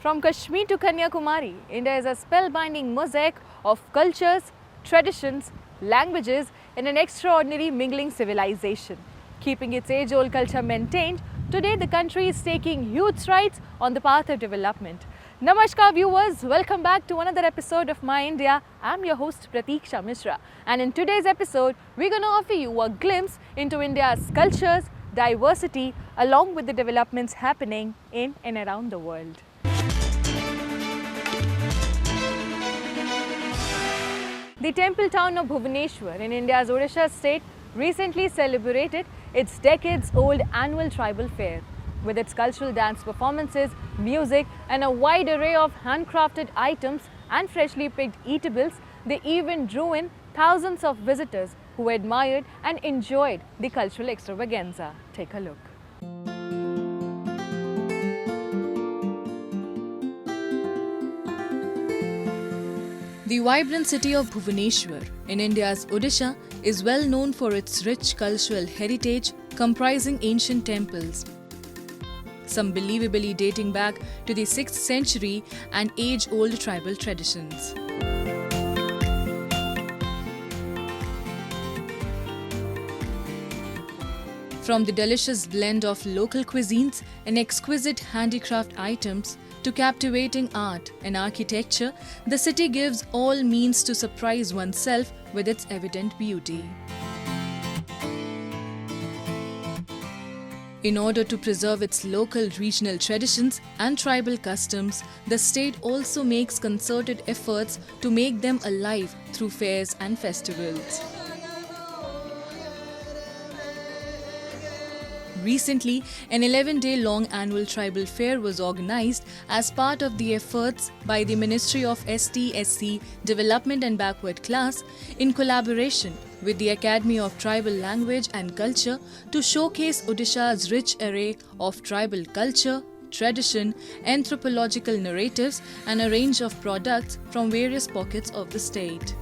From Kashmir to Kanyakumari, India is a spellbinding mosaic of cultures, traditions, languages, and an extraordinary mingling civilization. Keeping its age-old culture maintained, today the country is taking huge strides on the path of development. Namaskar viewers, welcome back to another episode of My India. I'm your host Pratiksha Mishra, and in today's episode we're going to offer you a glimpse into India's cultures, diversity, along with the developments happening in and around the world. The temple town of Bhubaneswar in India's Odisha state recently celebrated its decades-old annual tribal fair. With its cultural dance performances, music and a wide array of handcrafted items and freshly picked eatables, the event drew in thousands of visitors who admired and enjoyed the cultural extravaganza. Take a look. The vibrant city of Bhubaneswar in India's Odisha is well known for its rich cultural heritage comprising ancient temples, some believably dating back to the 6th century, and age-old tribal traditions. From the delicious blend of local cuisines and exquisite handicraft items to captivating art and architecture, the city gives all means to surprise oneself with its evident beauty. In order to preserve its local regional traditions and tribal customs, the state also makes concerted efforts to make them alive through fairs and festivals. Recently, an 11-day-long annual tribal fair was organized as part of the efforts by the Ministry of ST/SC Development and Backward Class in collaboration with the Academy of Tribal Language and Culture to showcase Odisha's rich array of tribal culture, tradition, anthropological narratives, and a range of products from various pockets of the state.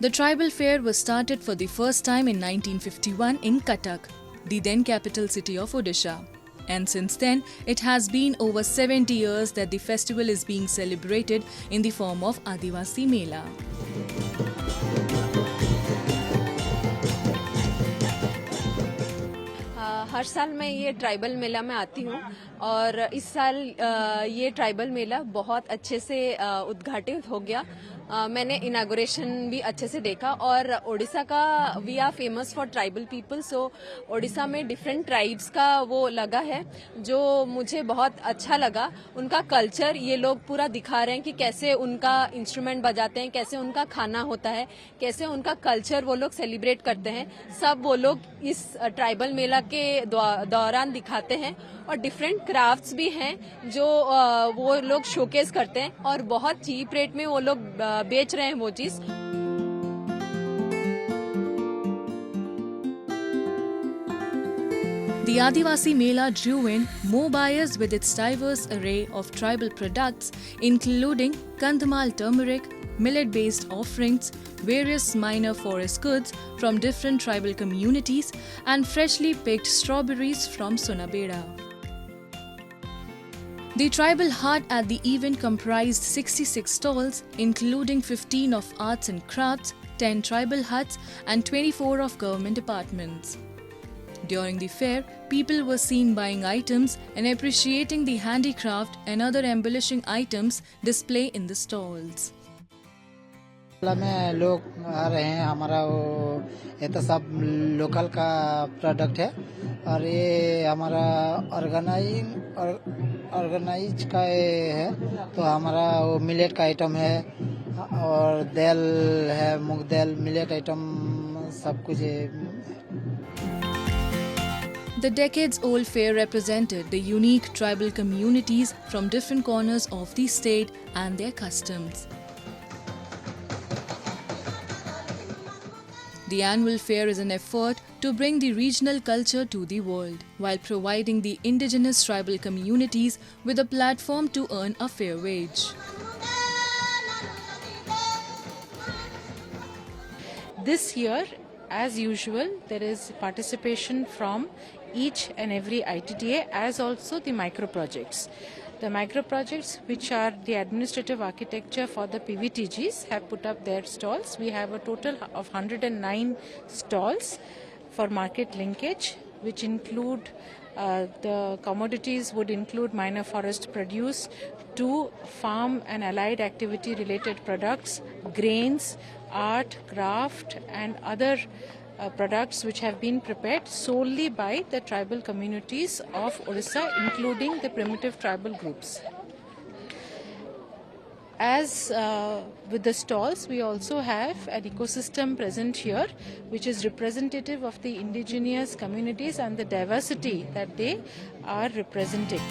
The tribal fair was started for the first time in 1951 in Cuttack, the then capital city of Odisha. And since then, it has been over 70 years that the festival is being celebrated in the form of Adivasi Mela. हर साल मैं ये tribal मेला में आती हूँ और इस साल ये ट्राइबल मेला बहुत अच्छे से उद्घाटित हो गया। मैंने इनागुरेशन भी अच्छे से देखा और ओडिशा का we are famous for tribal people, so Odisha में डिफरेंट ट्राइब्स का वो लगा है जो मुझे बहुत अच्छा लगा। उनका कल्चर ये लोग पूरा दिखा रहे हैं कि कैसे उनका इंस्ट्रूमेंट बजाते हैं, कैसे उनका खाना होता है, कैसे उनका कल्चर वो लोग सेलिब्रेट करते हैं, सब वो लोग इस ट्राइबल मेला के दौरान दिखाते हैं। और डिफरेंट क्राफ्ट्स भी हैं जो वो लोग शोकेस करते हैं और बहुत चीप रेट में वो लोग बेच रहे हैं वो चीज। The Adivasi Mela drew in more buyers with its diverse array of tribal products, including Kandhamal turmeric, millet-based offerings, various minor forest goods from different tribal communities, and freshly picked strawberries from Sonabeda. The tribal hut at the event comprised 66 stalls, including 15 of arts and crafts, 10 tribal huts, and 24 of government departments. During the fair, people were seen buying items and appreciating the handicraft and other embellishing items displayed in the stalls. में लोग आ रहे हैं, हमारा वो ये तो सब local का प्रोडक्ट है और ये हमारा ऑर्गेनाइज का ये है, तो हमारा वो मिलेट का आइटम है और दाल है, मूंग दाल, मिलेट आइटम सब कुछ है। The decades-old fair represented the unique tribal communities from different corners of the state and their customs. The annual fair is an effort to bring the regional culture to the world, while providing the indigenous tribal communities with a platform to earn a fair wage. This year, as usual, there is participation from each and every ITTA as also the micro projects. The micro projects, which are the administrative architecture for the PVTGs, have put up their stalls. We have a total of 109 stalls for market linkage, which include the commodities would include minor forest produce to farm and allied activity related products, grains, art, craft and other products which have been prepared solely by the tribal communities of Odisha, including the primitive tribal groups. As with the stalls, we also have an ecosystem present here, which is representative of the indigenous communities and the diversity that they are representing.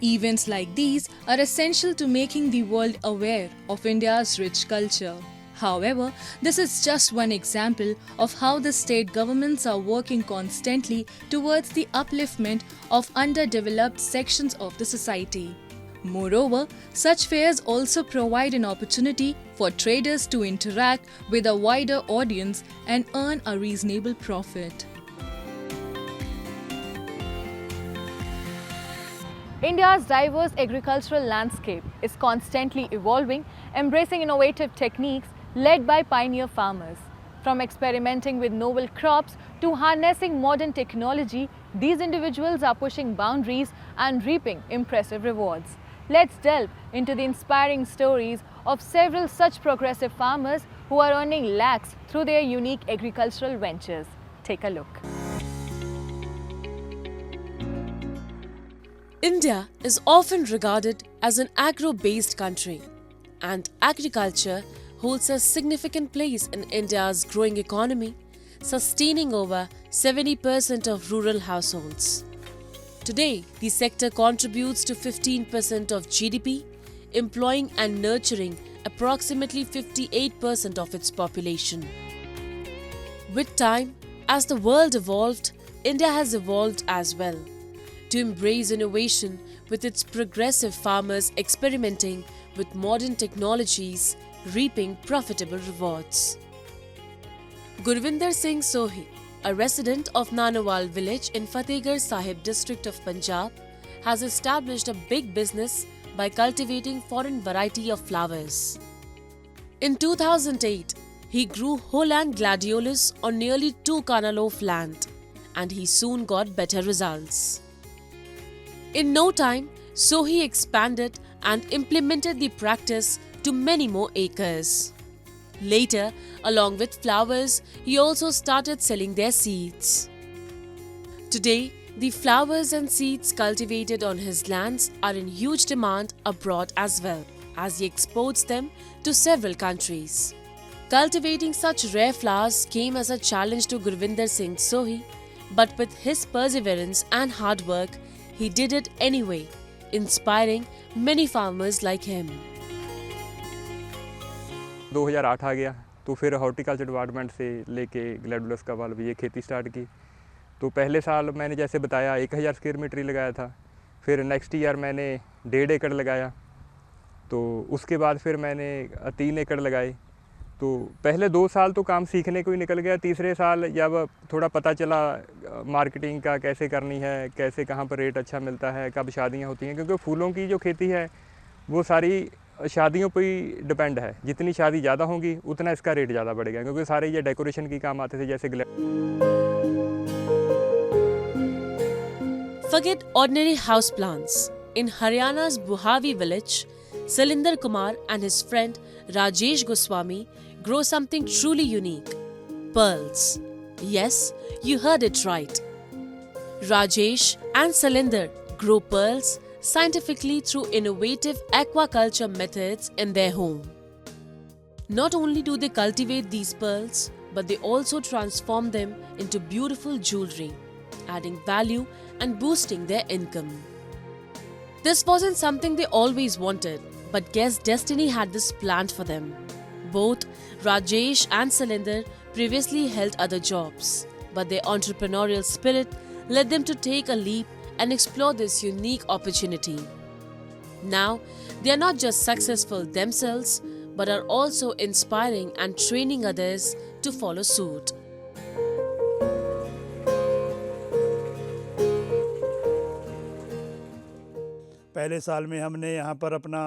Events like these are essential to making the world aware of India's rich culture. However, this is just one example of how the state governments are working constantly towards the upliftment of underdeveloped sections of the society. Moreover, such fairs also provide an opportunity for traders to interact with a wider audience and earn a reasonable profit. India's diverse agricultural landscape is constantly evolving, embracing innovative techniques led by pioneer farmers. From experimenting with novel crops to harnessing modern technology, these individuals are pushing boundaries and reaping impressive rewards. Let's delve into the inspiring stories of several such progressive farmers who are earning lakhs through their unique agricultural ventures. Take a look. India is often regarded as an agro-based country, and agriculture holds a significant place in India's growing economy, sustaining over 70% of rural households. Today, the sector contributes to 15% of GDP, employing and nurturing approximately 58% of its population. With time, as the world evolved, India has evolved as well, to embrace innovation with its progressive farmers experimenting with modern technologies, reaping profitable rewards. Gurvinder Singh Sohi, a resident of Nanawal village in Fatehgarh Sahib district of Punjab, has established a big business by cultivating foreign variety of flowers. In 2008, he grew Holland gladiolus on nearly 2 canal of land, and he soon got better results. In no time, Sohi expanded and implemented the practice to many more acres. Later, along with flowers, he also started selling their seeds. Today, the flowers and seeds cultivated on his lands are in huge demand abroad as well, as he exports them to several countries. Cultivating such rare flowers came as a challenge to Gurvinder Singh Sohi, but with his perseverance and hard work, he did it anyway, inspiring many farmers like him. 2008 आ गया तो फिर horticulture department से लेके ग्लैडुलस का वाल भी ये खेती स्टार्ट की। तो पहले साल मैंने जैसे बताया 1000 स्क्वायर मीटर ही लगाया था, फिर नेक्स्ट ईयर मैंने 1.5 एकड़ लगाया, तो उसके बाद फिर मैंने 3 एकड़ लगाए। तो पहले 2 साल तो काम सीखने को ही निकल गया। तीसरे साल जब थोड़ा पता चला मार्केटिंग का कैसे करनी है, कैसे कहाँ पर रेट अच्छा मिलता है, कब शादियाँ होती हैं, क्योंकि फूलों की जो खेती है वो सारी शादियों पर ही डिपेंड है। जितनी शादी ज़्यादा होंगी उतना इसका रेट ज़्यादा बढ़ेगा, क्योंकि सारे ये डेकोरेशन की काम आते थे जैसे Forget ordinary houseplants. In Haryana's Buhavi village, Salinder Kumar and his friend Rajesh Goswami grow something truly unique: pearls. Yes, you heard it right. Rajesh and Salinder grow pearls scientifically through innovative aquaculture methods in their home. Not only do they cultivate these pearls, but they also transform them into beautiful jewelry, adding value and boosting their income. This wasn't something they always wanted, but guess destiny had this planned for them. Both Rajesh and Salinder previously held other jobs, but their entrepreneurial spirit led them to take a leap and explore this unique opportunity. Now, they are not just successful themselves, but are also inspiring and training others to follow suit. पहले साल में हमने यहाँ पर अपना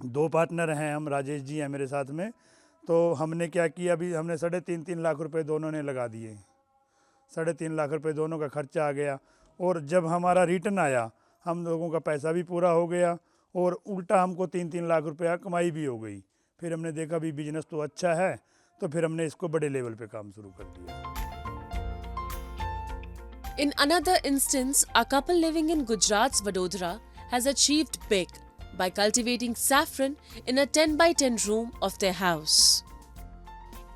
2 partner हैं, हम राजेश जी हैं मेरे साथ में, तो हमने क्या किया, अभी हमने 3.5 लाख रुपए दोनों ने लगा दिए। 3.5 लाख रुपए दोनों का खर्चा आ गया, और जब हमारा रिटर्न आया हम लोगों का पैसा भी पूरा हो गया और उल्टा हमको 3-3 लाख रुपया कमाई भी हो गई। फिर हमने देखा भी बिजनेस तो अच्छा है, तो फिर हमने इसको बड़े लेवल पे काम शुरू कर दिया। In another instance, a couple living in Gujarat's Vadodara has achieved big by cultivating saffron in a 10 by 10 room of their house.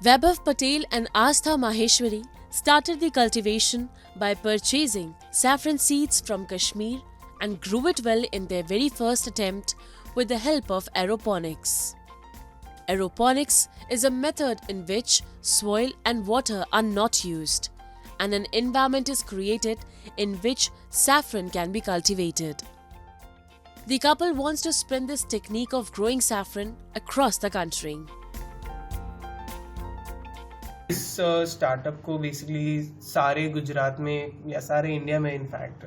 Vaibhav Patel and Astha Maheshwari started the cultivation by purchasing saffron seeds from Kashmir and grew it well in their very first attempt with the help of aeroponics. Aeroponics is a method in which soil and water are not used, and an environment is created in which saffron can be cultivated. The couple wants to spread this technique of growing saffron across the country. इस startup को basically सारे गुजरात में या सारे India में in fact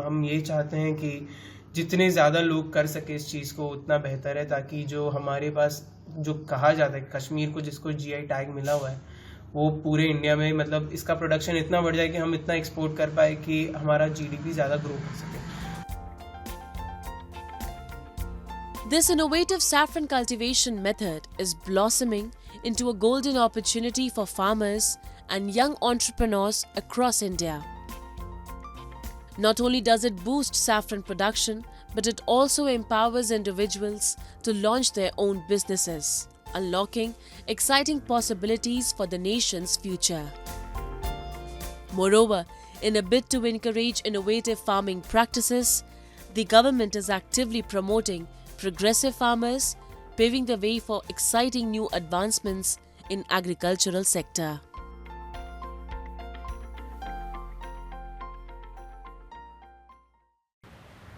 हम ये चाहते हैं कि जितने ज़्यादा लोग कर सके इस चीज़ को उतना बेहतर है, ताकि जो हमारे पास जो कहा जाता है कश्मीर को जिसको जीआई टैग मिला हुआ है वो पूरे इंडिया में मतलब इसका प्रोडक्शन इतना बढ़ जाए कि हम इतना एक्सपोर्ट कर पाए कि हमारा जीडीपी ज़्यादा ग्रो कर सके। This innovative saffron cultivation method is blossoming into a golden opportunity for farmers and young entrepreneurs across India. Not only does it boost saffron production, but it also empowers individuals to launch their own businesses, unlocking exciting possibilities for the nation's future. Moreover, in a bid to encourage innovative farming practices, the government is actively promoting progressive farmers, paving the way for exciting new advancements in agricultural sector.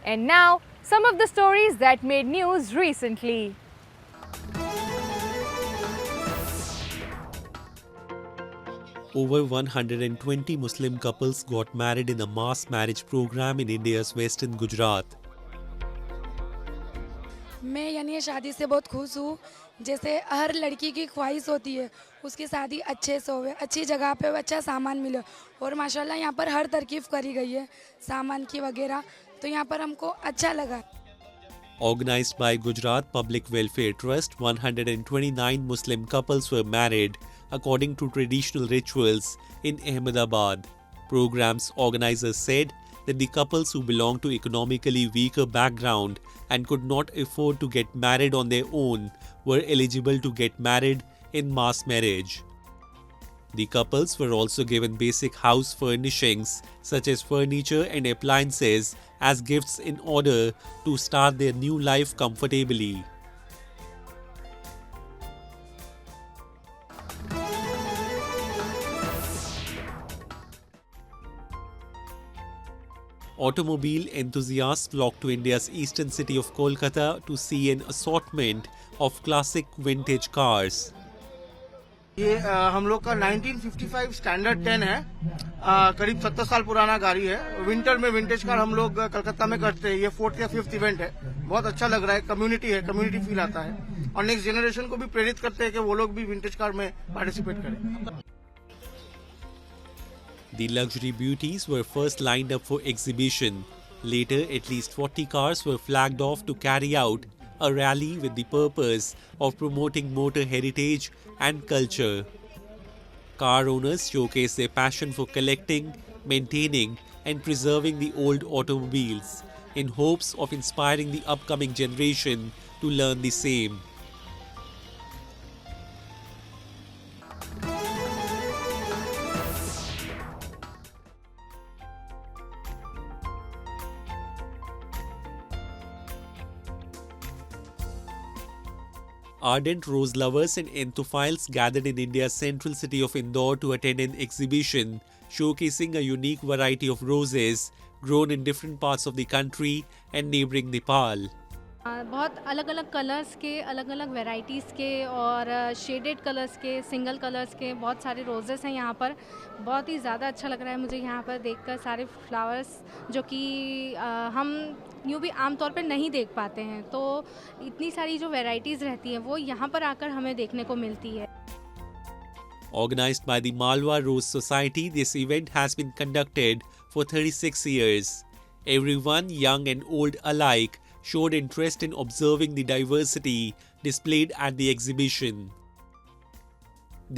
And now, some of the stories that made news recently. Over 120 Muslim couples got married in a mass marriage program in India's western Gujarat. मैं यानी ये शादी से बहुत खुश हूँ। जैसे हर लड़की की ख्वाहिश होती है उसकी शादी अच्छे से होवे, अच्छी जगह पे अच्छा सामान मिले, और माशाल्लाह यहाँ पर हर तरकीब करी गई है सामान की वगैरह, तो यहाँ पर हमको अच्छा लगा। Organized by Gujarat Public Welfare Trust, 129 Muslim couples were married according to traditional rituals in Ahmedabad. Program's organizers said that the couples who belong to economically weaker background and could not afford to get married on their own were eligible to get married in mass marriage. The couples were also given basic house furnishings such as furniture and appliances as gifts in order to start their new life comfortably. Automobile enthusiasts flocked to India's eastern city of Kolkata to see an assortment of classic vintage cars. ये हम लोग का 1955 standard 10 है, करीब 70 साल पुराना गाड़ी है। विंटर में विंटेज कार हम लोग कलकत्ता में करते हैं। ये 4th या 5th इवेंट है, बहुत अच्छा लग रहा है। कम्युनिटी है, कम्युनिटी फील आता है और नेक्स्ट जनरेशन को भी प्रेरित करते हैं कि वो लोग भी विंटेज कार में पार्टिसिपेट करें। The luxury beauties were first lined up for exhibition. Later, at least 40 cars were flagged off to carry out a rally with the purpose of promoting motor heritage and culture. Car owners showcased their passion for collecting, maintaining, and preserving the old automobiles in hopes of inspiring the upcoming generation to learn the same. Ardent rose lovers and enthophiles gathered in India's central city of Indore to attend an exhibition showcasing a unique variety of roses grown in different parts of the country and neighbouring Nepal. बहुत अलग अलग colours के, अलग अलग varieties के और shaded colours के, single colours के बहुत सारे रोजेस हैं यहाँ पर। बहुत ही ज़्यादा अच्छा लग रहा है मुझे यहाँ पर देखकर सारे फ्लावर्स, जो कि हम यूँ भी आमतौर पर नहीं देख पाते हैं। तो इतनी सारी जो वैरायटीज़ रहती हैं वो यहाँ पर आकर हमें देखने को मिलती है। Organized by the Malwa Rose Society, this event has been conducted for 36 years. Everyone, young and old alike, showed interest in observing the diversity displayed at the exhibition.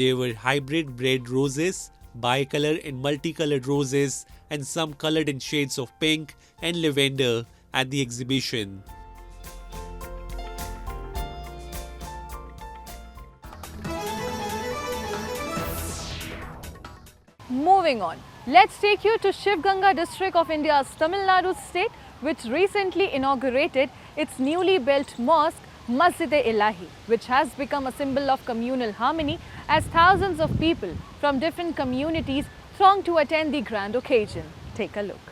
There were hybrid bred roses, bicolor and multicolored roses, and some colored in shades of pink and lavender at the exhibition. Moving on, let's take you to Shiv Ganga district of India's Tamil Nadu state, which recently inaugurated its newly built mosque, Mizzima+HD, which has become a symbol of communal harmony as thousands of people from different communities throng to attend the grand occasion. Take a look.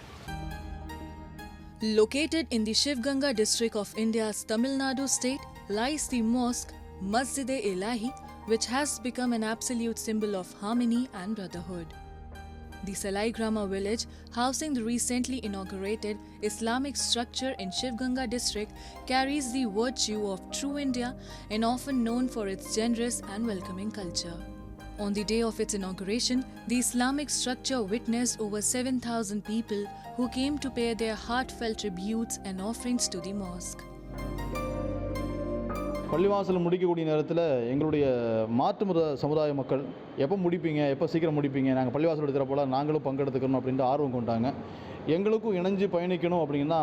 Located in the Shiv Ganga district of India's Tamil Nadu state lies the mosque, Mizzima+HD, which has become an absolute symbol of harmony and brotherhood. The Salai Grama village, housing the recently inaugurated Islamic structure in Shiv Ganga district, carries the virtue of true India and often known for its generous and welcoming culture. On the day of its inauguration, the Islamic structure witnessed over 7,000 people who came to pay their heartfelt tributes and offerings to the mosque. பள்ளிவாசல் முடிக்கக்கூடிய நேரத்தில் எங்களுடைய மாற்று சமுதாய மக்கள் எப்போ முடிப்பீங்க, எப்போ சீக்கிரம் முடிப்பீங்க, நாங்கள் பள்ளிவாசல் எடுக்கிறப்போல நாங்களும் பங்கெடுத்துக்கணும் அப்படின்ற ஆர்வம் கொண்டாங்க. எங்களுக்கும் இணைஞ்சு பயணிக்கணும் அப்படின்னா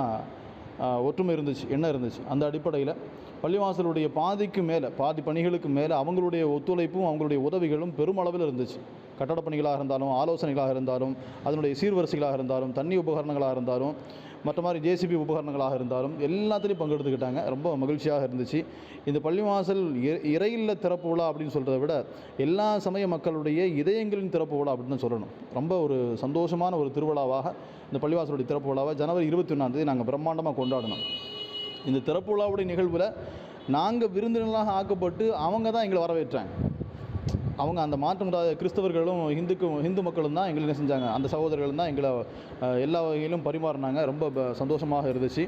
ஒற்றுமை இருந்துச்சு, எண்ணம் இருந்துச்சு. அந்த அடிப்படையில் பள்ளிவாசலுடைய பாதிக்கு மேலே, பாதி பணிகளுக்கு மேலே அவங்களுடைய ஒத்துழைப்பும் அவங்களுடைய உதவிகளும் பெருமளவில் இருந்துச்சு. கட்டடப் பணிகளாக இருந்தாலும், ஆலோசனைகளாக இருந்தாலும், அதனுடைய சீர்வரிசைகளாக இருந்தாலும், தண்ணி உபகரணங்களாக இருந்தாலும், மற்ற மாதிரி ஜேசிபி உபகரணங்களாக இருந்தாலும் எல்லாத்துலேயும் பங்கெடுத்துக்கிட்டாங்க. ரொம்ப மகிழ்ச்சியாக இருந்துச்சு. இந்த பள்ளிவாசல் இறையில்ல திறப்பு விழா அப்படின்னு சொல்கிறத விட எல்லா சமய மக்களுடைய இதயங்களின் திறப்பு விழா அப்படின்னு சொல்லணும். ரொம்ப ஒரு சந்தோஷமான ஒரு திருவிழாவாக இந்த பள்ளிவாசலுடைய திறப்பு விழாவை ஜனவரி 21 நாங்கள் பிரம்மாண்டமாக கொண்டாடினோம். இந்த திறப்பு விழாவுடைய நிகழ்வில் நாங்கள் விருந்தினர்களாக ஆக்கப்பட்டு அவங்க தான் எங்களை வரவேற்றாங்க. அவங்க அந்த மாற்றம் கிறிஸ்தவர்களும் இந்து மக்களும் தான் எங்களை என்ன செஞ்சாங்க, அந்த சகோதரர்களும் தான் எங்களை எல்லா வகையிலும் பரிமாறினாங்க. ரொம்ப சந்தோஷமாக இருந்துச்சு.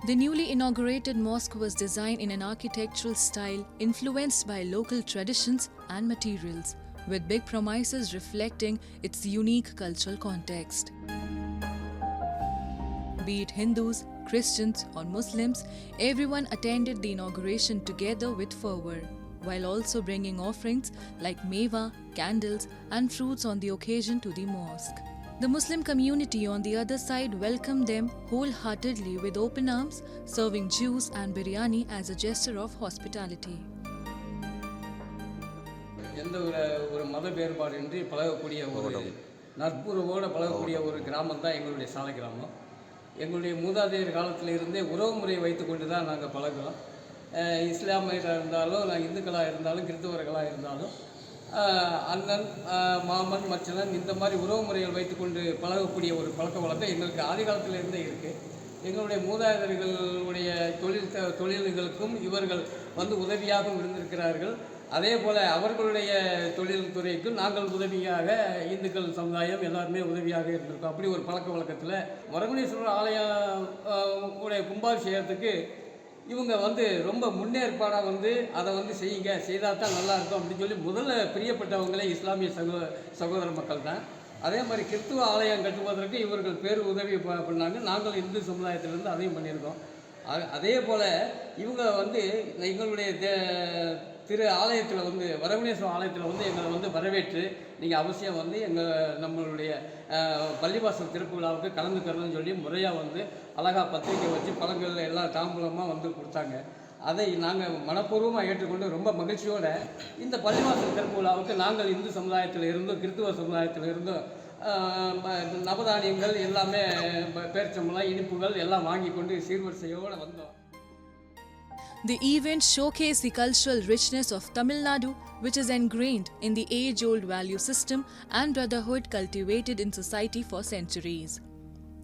The newly inaugurated mosque was designed in an architectural style influenced by local traditions and materials, with big promises reflecting its unique cultural context. Be it Hindus, Christians or Muslims, everyone attended the inauguration together with fervor, while also bringing offerings like meva, candles and fruits on the occasion to the mosque. The Muslim community on the other side welcomed them wholeheartedly with open arms, serving juice and biryani as a gesture of hospitality. எந்த ஒரு மத வேறுபாடின்றி பழகக்கூடிய ஒரு நட்புறவோடு பழகக்கூடிய ஒரு கிராமம் தான் எங்களுடைய சாலை கிராமம். எங்களுடைய மூதாதையர் காலத்தில் இருந்தே உறவு முறையை வைத்துக்கொண்டு தான் நாங்கள் பழகிறோம். இஸ்லாமியராக இருந்தாலும், நாங்கள் இந்துக்களாக இருந்தாலும், கிறிஸ்தவர்களாக இருந்தாலும், அண்ணன், மாமன், மச்சனன் இந்த மாதிரி உறவு முறைகள் வைத்துக்கொண்டு பழகக்கூடிய ஒரு பழக்க வழக்கம் எங்களுக்கு ஆதி காலத்திலிருந்தே இருக்குது. எங்களுடைய மூதாதையர்களுடைய தொழில்களுக்கும் இவர்கள் வந்து உதவியாகவும் இருந்திருக்கிறார்கள். அதே போல் அவர்களுடைய தொழில் துறைக்கும் நாங்கள் உதவியாக, இந்துக்கள் சமுதாயம் எல்லாருமே உதவியாக இருந்திருக்கோம். அப்படி ஒரு பழக்க வழக்கத்தில் வரகுணேஸ்வரர் ஆலயம் உடைய கும்பாபிஷேகத்துக்கு இவங்க வந்து ரொம்ப முன்னேற்பாடாக வந்து அதை வந்து செய்யுங்க, செய்தால் தான் நல்லாயிருக்கும் அப்படின்னு சொல்லி முதல்ல பிரியப்பட்டவங்களே இஸ்லாமிய சகோதர மக்கள் தான். அதே மாதிரி கிறிஸ்துவ ஆலயம் கட்டுவதற்கு இவர்கள் பேர் உதவி பண்ணாங்க. நாங்கள் இந்து சமுதாயத்திலேருந்து அதையும் பண்ணியிருக்கோம். அதே போல் இவங்க வந்து எங்களுடைய திரு ஆலயத்தில் வந்து வரகுணேஸ்வரர் ஆலயத்தில் வந்து எங்களை வந்து வரவேற்று நீங்கள் அவசியம் வந்து நம்மளுடைய பள்ளிவாசல் திறப்பு விழாவுக்கு கலந்துக்கிறதுன்னு சொல்லி முறையாக வந்து அழகாக பத்திரிக்கை வச்சு பழங்கள் எல்லாம் தாம்பூலமாக வந்து கொடுத்தாங்க. அதை நாங்கள் மனப்பூர்வமாக ஏற்றுக்கொண்டு ரொம்ப மகிழ்ச்சியோடு இந்த பள்ளிவாசல் திறப்பு விழாவுக்கு நாங்கள் இந்து சமுதாயத்தில் இருந்தும் கிறிஸ்துவ சமுதாயத்தில் இருந்தும் நவதானியங்கள் எல்லாமே, பேரிச்சம்பழம், இனிப்புகள் எல்லாம் வாங்கி கொண்டு சீர்வரிசையோடு வந்தோம். The event showcased the cultural richness of Tamil Nadu, which is ingrained in the age-old value system and brotherhood cultivated in society for centuries.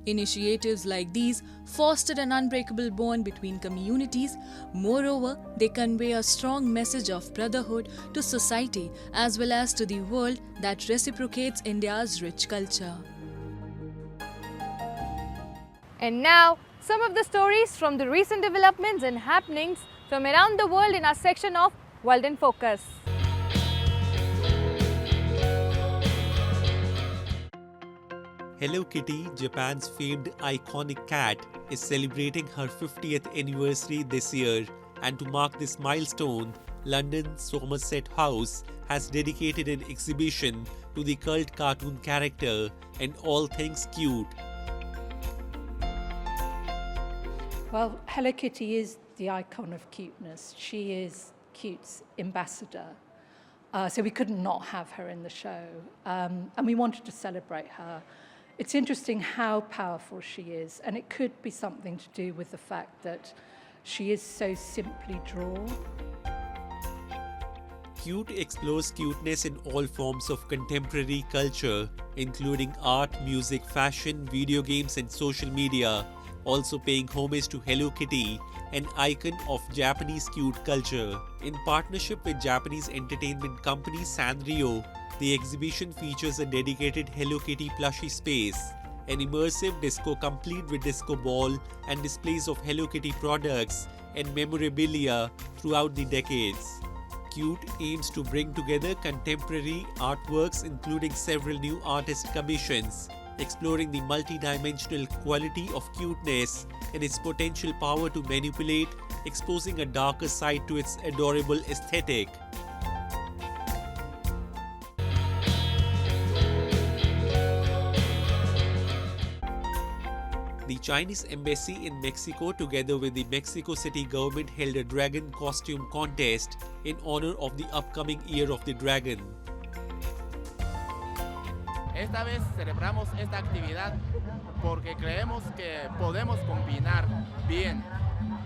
Initiatives like these fostered an unbreakable bond between communities. Moreover, they convey a strong message of brotherhood to society as well as to the world that reciprocates India's rich culture. And now, some of the stories from the recent developments and happenings from around the world in our section of World in Focus. Hello Kitty, Japan's famed iconic cat, is celebrating her 50th anniversary this year, and to mark this milestone, London's Somerset House has dedicated an exhibition to the cult cartoon character and all things cute. Well, Hello Kitty is the icon of cuteness. She is cute's ambassador. So we couldn't not have her in the show. And we wanted to celebrate her. It's interesting how powerful she is, and it could be something to do with the fact that she is so simply drawn. Cute explores cuteness in all forms of contemporary culture, including art, music, fashion, video games, and social media, also paying homage to Hello Kitty, an icon of Japanese cute culture. In partnership with Japanese entertainment company Sanrio, the exhibition features a dedicated Hello Kitty plushie space, an immersive disco complete with disco ball, and displays of Hello Kitty products and memorabilia throughout the decades. Cute aims to bring together contemporary artworks, including several new artist commissions, exploring the multi-dimensional quality of cuteness and its potential power to manipulate, exposing a darker side to its adorable aesthetic. The Chinese embassy in Mexico, together with the Mexico City government, held a dragon costume contest in honor of the upcoming Year of the Dragon. Esta vez celebramos esta actividad porque creemos que podemos combinar bien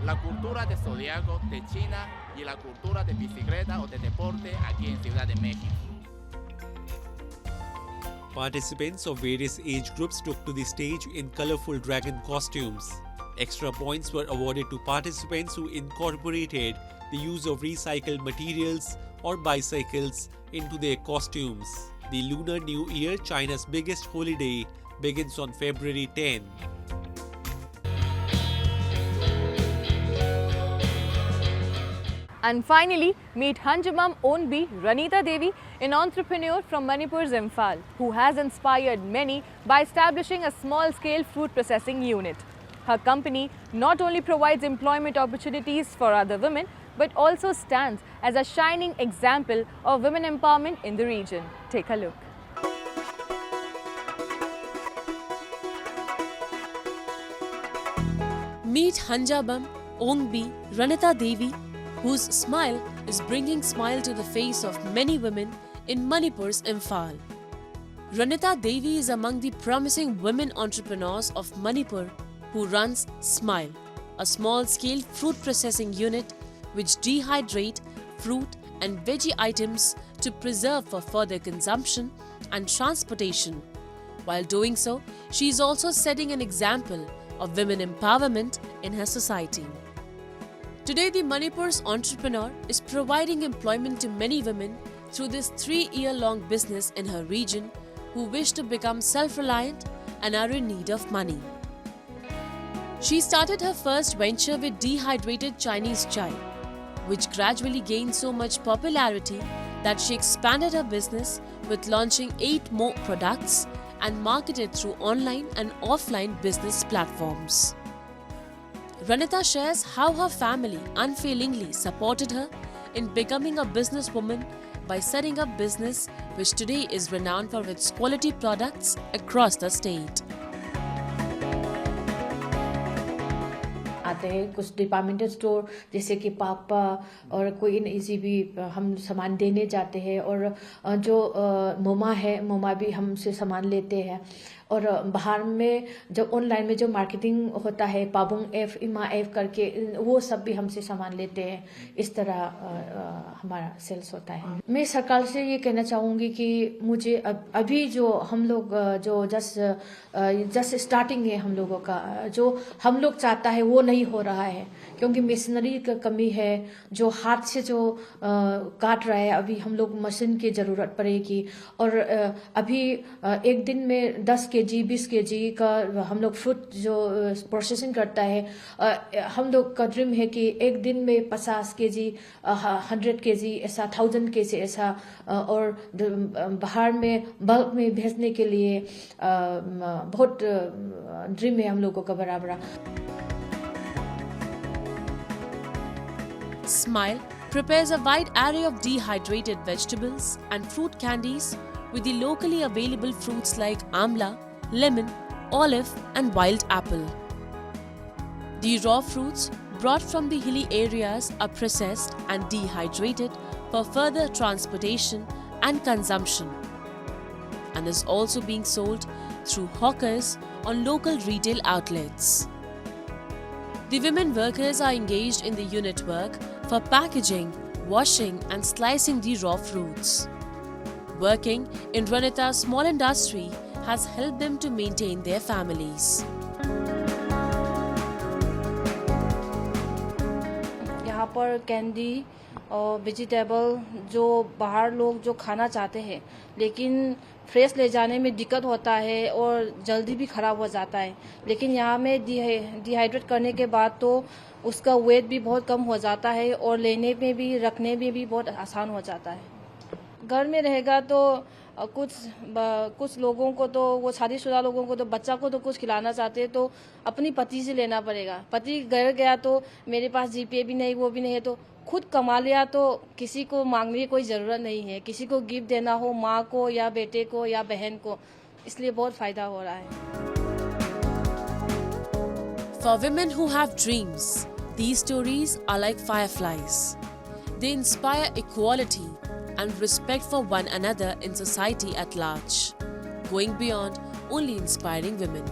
la cultura de zodiaco de China y la cultura de bicicleta o de deporte aquí en Ciudad de México. Participants of various age groups took to the stage in colorful dragon costumes. Extra points were awarded to participants who incorporated the use of recycled materials or bicycles into their costumes. The Lunar New Year, China's biggest holiday, begins on February 10. And finally, meet Hanjamam Onbi Ranita Devi, an entrepreneur from Manipur's Imphal, who has inspired many by establishing a small-scale fruit processing unit. Her company not only provides employment opportunities for other women, but also stands as a shining example of women empowerment in the region. Take a look. Meet Hanjamam Onbi Ranita Devi, whose smile is bringing smile to the face of many women in Manipur's Imphal. Ranita Devi is among the promising women entrepreneurs of Manipur who runs Smile, a small-scale fruit processing unit which dehydrate fruit and veggie items to preserve for further consumption and transportation. While doing so, she is also setting an example of women empowerment in her society. Today, the Manipur's entrepreneur is providing employment to many women through this 3-year-long business in her region who wish to become self-reliant and are in need of money. She started her first venture with dehydrated Chinese chai, which gradually gained so much popularity that she expanded her business with launching 8 more products and marketed through online and offline business platforms. Ranita shares how her family unfailingly supported her in becoming a businesswoman by setting up business which today is renowned for its quality products across the state. आते हैं कुछ departmental store जैसे कि पापा और कोई easy भी हम सामान देने जाते हैं और जो मोमा है मोमा भी हमसे सामान लेते हैं और बाहर में जो ऑनलाइन में जो मार्केटिंग होता है, पाबुंग ऐप, इमा ऐप करके, वो सब भी हमसे सामान लेते हैं। इस तरह हमारा सेल्स होता है। मैं सरकार से ये कहना चाहूँगी कि मुझे अभी जो हम लोग जो जस्ट स्टार्टिंग है हम लोगों का, जो हम लोग चाहता है वो नहीं हो रहा है, क्योंकि मशीनरी का कमी है। जो हाथ से जो काट रहा है, अभी हम लोग मशीन की ज़रूरत पड़ेगी। और अभी एक दिन में 10 kg 20 kg का हम लोग फ्रूट जो प्रोसेसिंग करता है, हम लोग का ड्रीम है कि एक दिन में 50 kg 100 kg ऐसा 1000 kg ऐसा, और बाहर में बल्क में भेजने के लिए बहुत ड्रीम है हम लोगों का बड़ा बड़ा। Smile prepares a wide array of dehydrated vegetables and fruit candies with the locally available fruits like amla, lemon, olive and wild apple. The raw fruits brought from the hilly areas are processed and dehydrated for further transportation and consumption, and is also being sold through hawkers on local retail outlets. The women workers are engaged in the unit work for packaging, washing and slicing the raw fruits. Working in Ranita's small industry has helped them to maintain their families. यहाँ पर candy और vegetable जो बाहर लोग जो खाना चाहते हैं, लेकिन फ्रेश ले जाने में दिक्कत होता है और जल्दी भी ख़राब हो जाता है। लेकिन यहाँ में डिहाइड्रेट करने के बाद तो उसका वेट भी बहुत कम हो जाता है और लेने में भी रखने में भी बहुत आसान हो जाता है। घर में रहेगा तो कुछ लोगों को तो, वो शादीशुदा लोगों को तो बच्चा को तो कुछ खिलाना चाहते हैं तो अपनी पति से लेना पड़ेगा। पति घर गया तो मेरे पास जीपे भी नहीं, वो भी नहीं है, तो खुद कमा लिया तो किसी को मांगने की कोई ज़रूरत नहीं है। किसी को गिफ्ट देना हो, माँ को या बेटे को या बहन को, इसलिए बहुत फ़ायदा हो रहा है। For women who have dreams, these stories are like fireflies. They inspire equality and respect for one another in society at large, going beyond only inspiring women.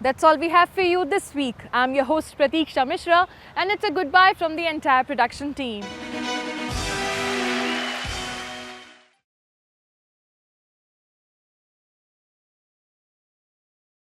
That's all we have for you this week. I'm your host Pratiksha Mishra, and it's a goodbye from the entire production team.